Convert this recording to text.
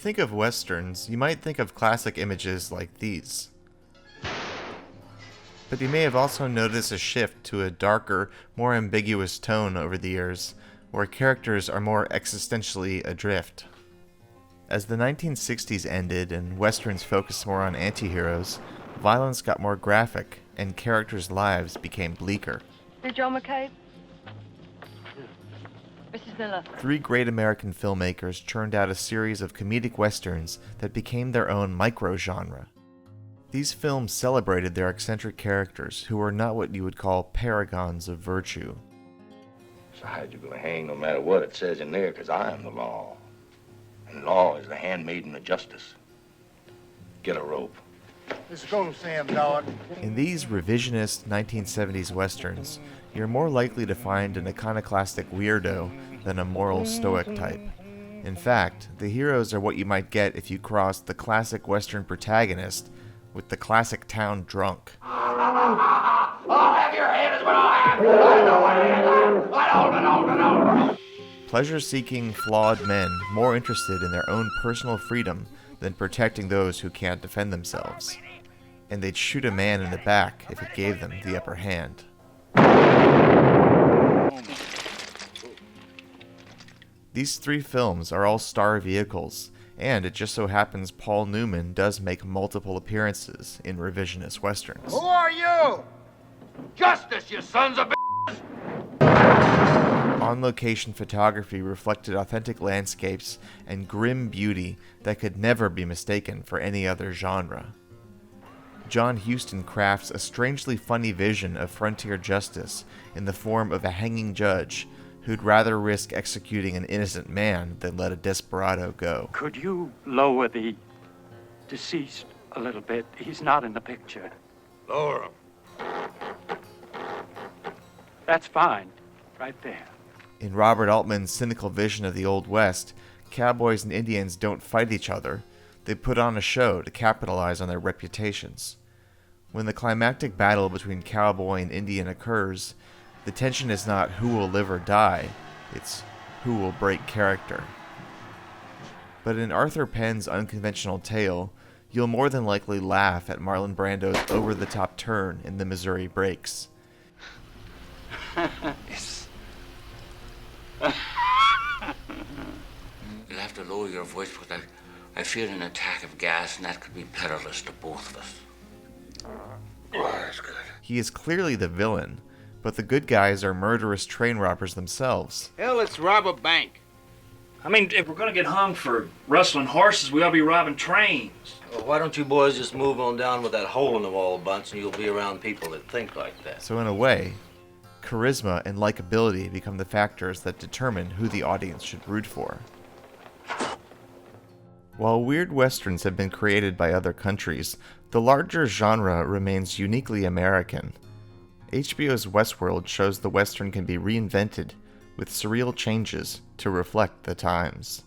think of westerns, you might think of classic images like these. But you may have also noticed a shift to a darker, more ambiguous tone over the years, where characters are more existentially adrift. As the 1960s ended and westerns focused more on anti-heroes, violence got more graphic and characters' lives became bleaker. You're John McCabe? Mrs. Miller. Three great American filmmakers churned out a series of comedic westerns that became their own micro-genre. These films celebrated their eccentric characters who were not what you would call paragons of virtue. Besides, you're going to hang no matter what it says in there, because I am the law. And law is the handmaiden of justice. Get a rope. Let's go, Sam, dog. In these revisionist 1970s westerns, you're more likely to find an iconoclastic weirdo than a moral stoic type. In fact, the heroes are what you might get if you crossed the classic western protagonist with the classic town drunk. I'll have your head is what I'll have. I know what it is. I don't. Pleasure-seeking, flawed men more interested in their own personal freedom than protecting those who can't defend themselves. And they'd shoot a man in the back if it gave them the upper hand. These three films are all star vehicles, and it just so happens Paul Newman does make multiple appearances in revisionist westerns. Who are you? Justice, you sons of On-location photography reflected authentic landscapes and grim beauty that could never be mistaken for any other genre. John Huston crafts a strangely funny vision of frontier justice in the form of a hanging judge who'd rather risk executing an innocent man than let a desperado go. Could you lower the deceased a little bit? He's not in the picture. Lower him. That's fine. Right there. In Robert Altman's cynical vision of the Old West, cowboys and Indians don't fight each other. They put on a show to capitalize on their reputations. When the climactic battle between cowboy and Indian occurs, the tension is not who will live or die, it's who will break character. But in Arthur Penn's unconventional tale, you'll more than likely laugh at Marlon Brando's over-the-top turn in The Missouri Breaks. You'll have to lower your voice because I feel an attack of gas and that could be perilous to both of us. Oh, that's good. He is clearly the villain, but the good guys are murderous train robbers themselves. Hell, let's rob a bank. I mean, if we're gonna get hung for rustling horses, we ought to be robbing trains. Well, why don't you boys just move on down with that hole in the wall bunch and you'll be around people that think like that. So in a way, charisma and likability become the factors that determine who the audience should root for. While weird westerns have been created by other countries, the larger genre remains uniquely American. HBO's Westworld shows the western can be reinvented with surreal changes to reflect the times.